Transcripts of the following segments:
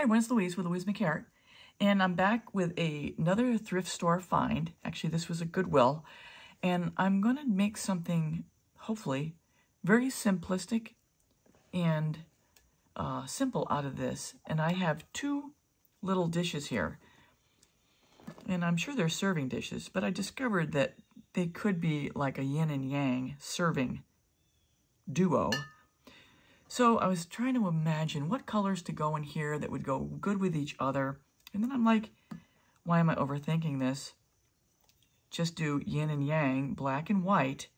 everyone, it's Louise with Louise McCart, and I'm back with another thrift store find. Actually, this was a Goodwill, and I'm going to make something, hopefully, very simplistic and simple out of this. And I have two little dishes here, and I'm sure they're serving dishes, but I discovered that they could be like a yin and yang serving duo. So I was trying to imagine what colors to go in here that would go good with each other. And then I'm like, why am I overthinking this? Just do yin and yang, black and white.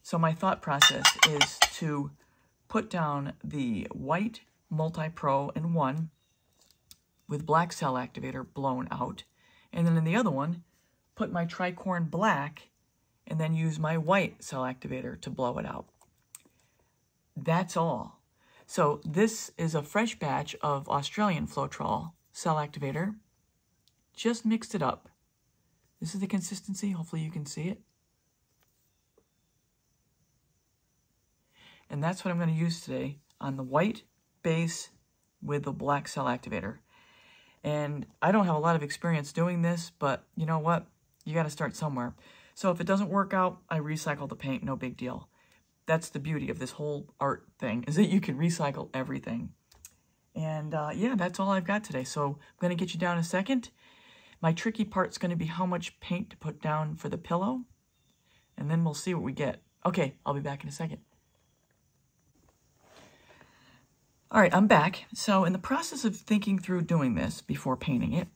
So my thought process is to put down the white Multipro in one with black cell activator blown out. And then in the other one, put my tricorn black and then use my white cell activator to blow it out. That's all. So this is a fresh batch of Australian Floetrol cell activator. Just mixed it up. This is the consistency. Hopefully you can see it. And that's what I'm going to use today on the white base with the black cell activator. And I don't have a lot of experience doing this, but you know what? You got to start somewhere. So if it doesn't work out, I recycle the paint. No big deal. That's the beauty of this whole art thing, is that you can recycle everything. And yeah, that's all I've got today. So I'm going to get you down in a second. My tricky part's going to be how much paint to put down for the pillow. And then we'll see what we get. Okay, I'll be back in a second. All right, I'm back. So in the process of thinking through doing this before painting it,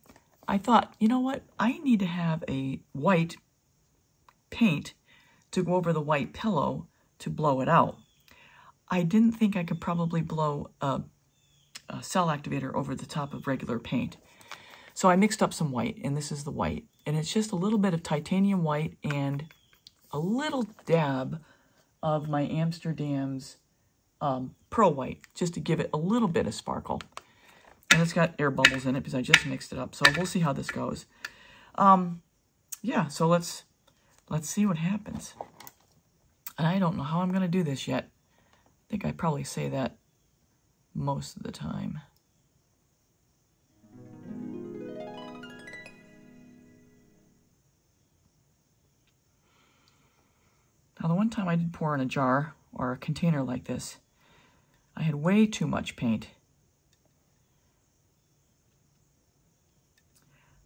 I thought, you know what? I need to have a white paint to go over the white pillow to blow it out. I didn't think I could probably blow a cell activator over the top of regular paint. So I mixed up some white, and this is the white. And it's just a little bit of titanium white and a little dab of my Amsterdam's Pro White, just to give it a little bit of sparkle. And it's got air bubbles in it because I just mixed it up. So we'll see how this goes. Yeah, so let's see what happens. And I don't know how I'm going to do this yet. I think I probably say that most of the time. Now, the one time I did pour in a jar or a container like this, I had way too much paint.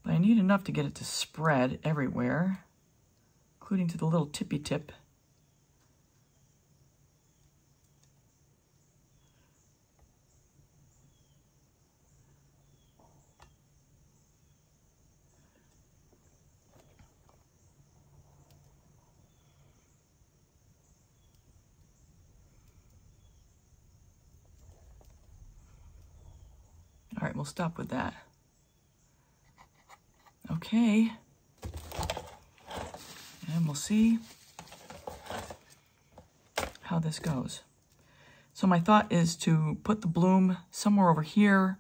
But I need enough to get it to spread everywhere, including to the little tippy tip. All right, we'll stop with that. Okay. And we'll see how this goes. So my thought is to put the bloom somewhere over here,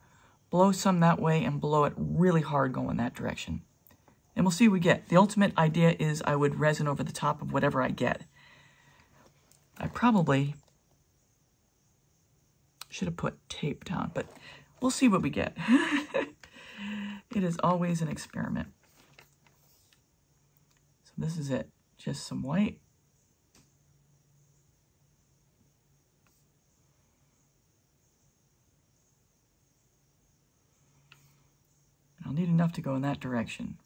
blow some that way, and blow it really hard going that direction. And we'll see what we get. The ultimate idea is I would resin over the top of whatever I get. I probably should have put tape down, but we'll see what we get. It is always an experiment. So this is it. Just some white. I'll need enough to go in that direction.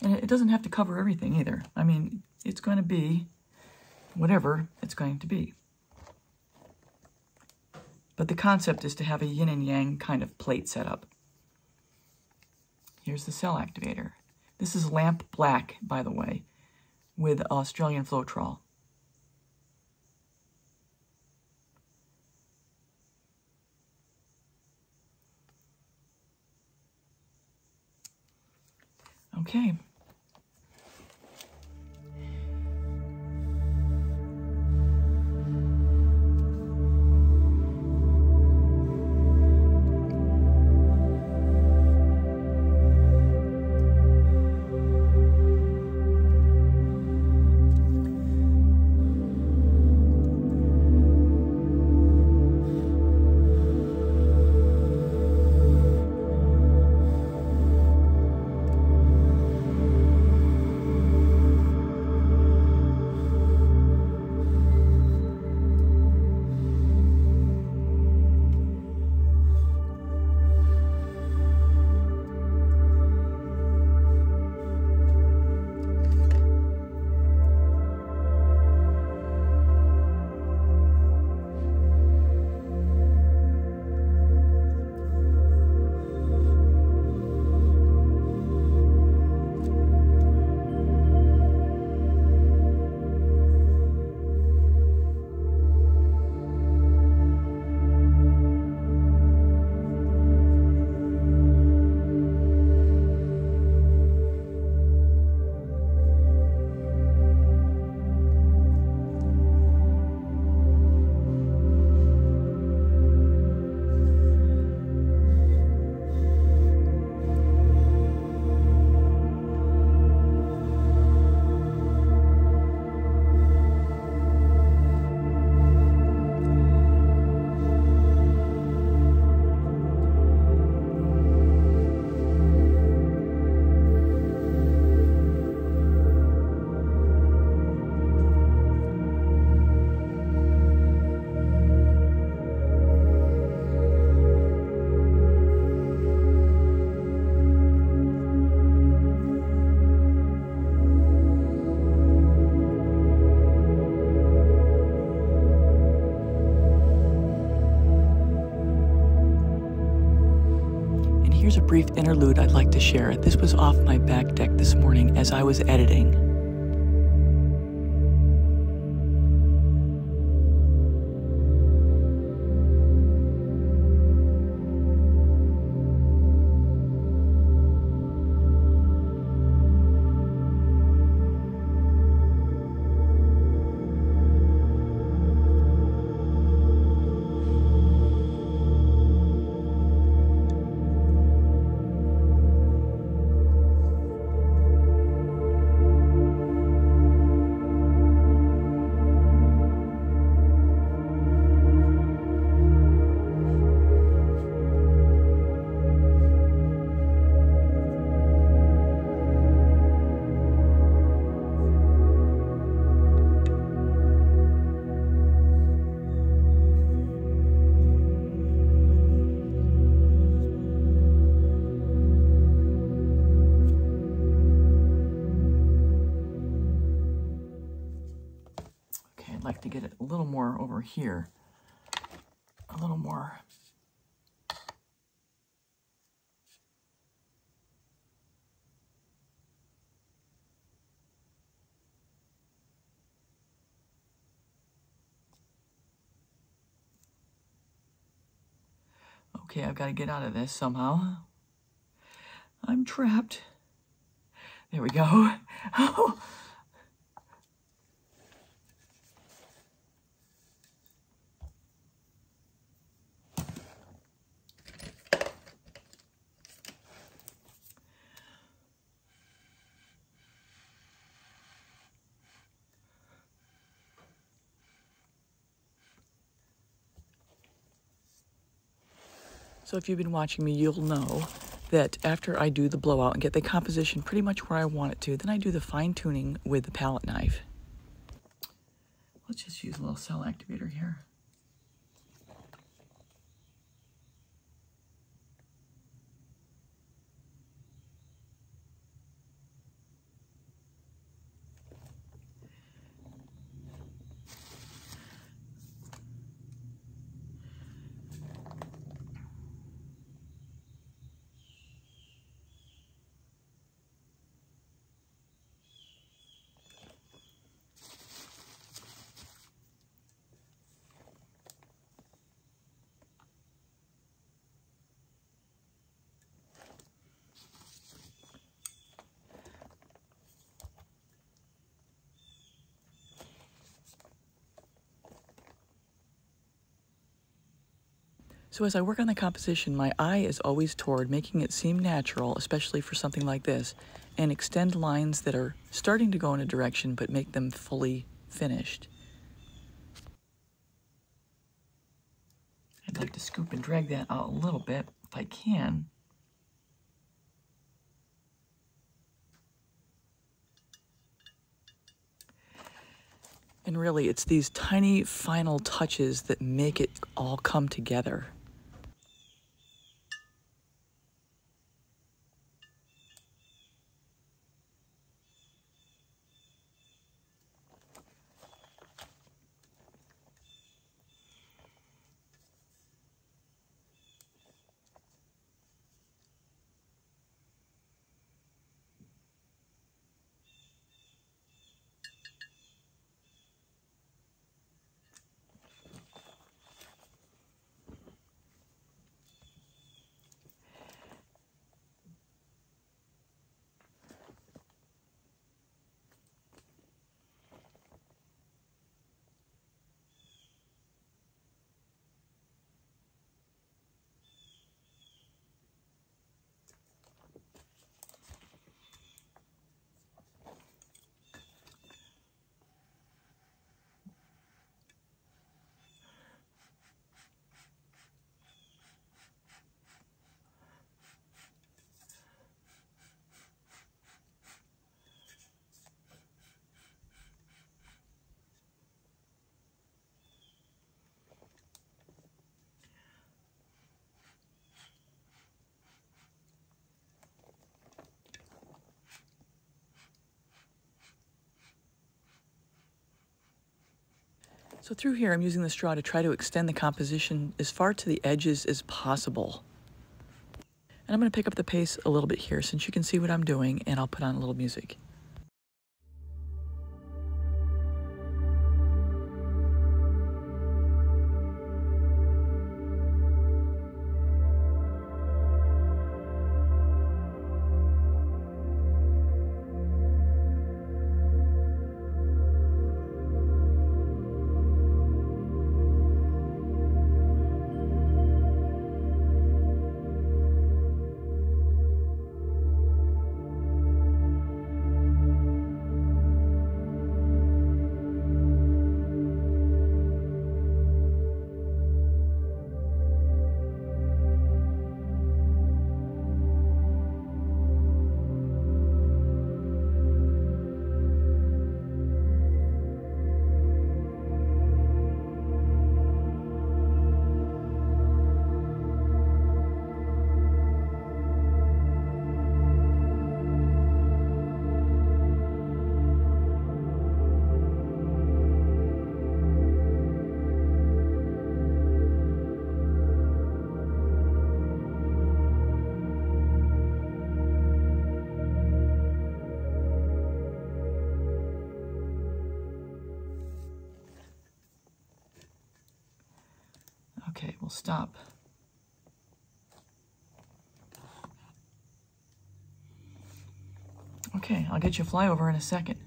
And it doesn't have to cover everything either. I mean, it's going to be whatever it's going to be. But the concept is to have a yin and yang kind of plate setup. Here's the cell activator. This is lamp black, by the way, with Australian Floetrol. Okay. here's a brief interlude I'd like to share. This was off my back deck this morning as I was editing. Like to get it a little more over here, a little more. Okay, I've got to get out of this somehow. I'm trapped. There we go. Oh. So if you've been watching me, you'll know that after I do the blowout and get the composition pretty much where I want it to, then I do the fine tuning with the palette knife. Let's just use a little cell activator here. So as I work on the composition, my eye is always toward making it seem natural, especially for something like this, and extend lines that are starting to go in a direction, but make them fully finished. I'd like to scoop and drag that out a little bit, if I can. And really, it's these tiny final touches that make it all come together. So through here, I'm using the straw to try to extend the composition as far to the edges as possible. And I'm going to pick up the pace a little bit here since you can see what I'm doing, and I'll put on a little music. Okay, we'll stop. Okay, I'll get you a flyover in a second.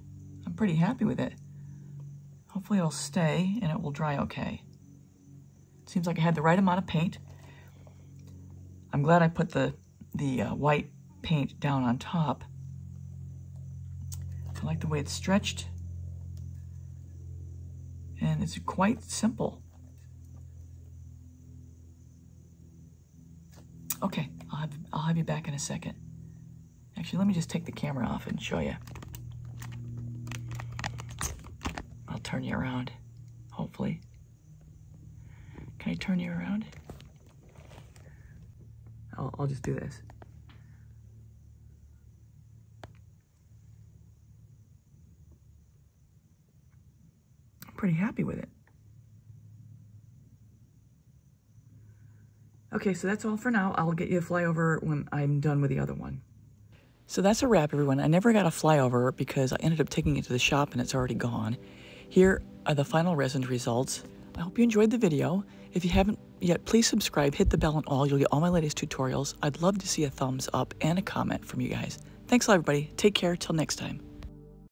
I'm pretty happy with it. Hopefully it'll stay and it will dry okay. Seems like I had the right amount of paint. I'm glad I put the white paint down on top. I like the way it's stretched. And it's quite simple. Okay, I'll have you back in a second. Actually, let me just take the camera off and show you. I'll turn you around, hopefully. Can I turn you around? I'll just do this. I'm pretty happy with it. Okay, so that's all for now. I'll get you a flyover when I'm done with the other one. So that's a wrap, everyone. I never got a flyover because I ended up taking it to the shop and it's already gone. Here are the final resin results. I hope you enjoyed the video. If you haven't yet, please subscribe, hit the bell and all. You'll get all my latest tutorials. I'd love to see a thumbs up and a comment from you guys. Thanks a lot, everybody. Take care. Till next time.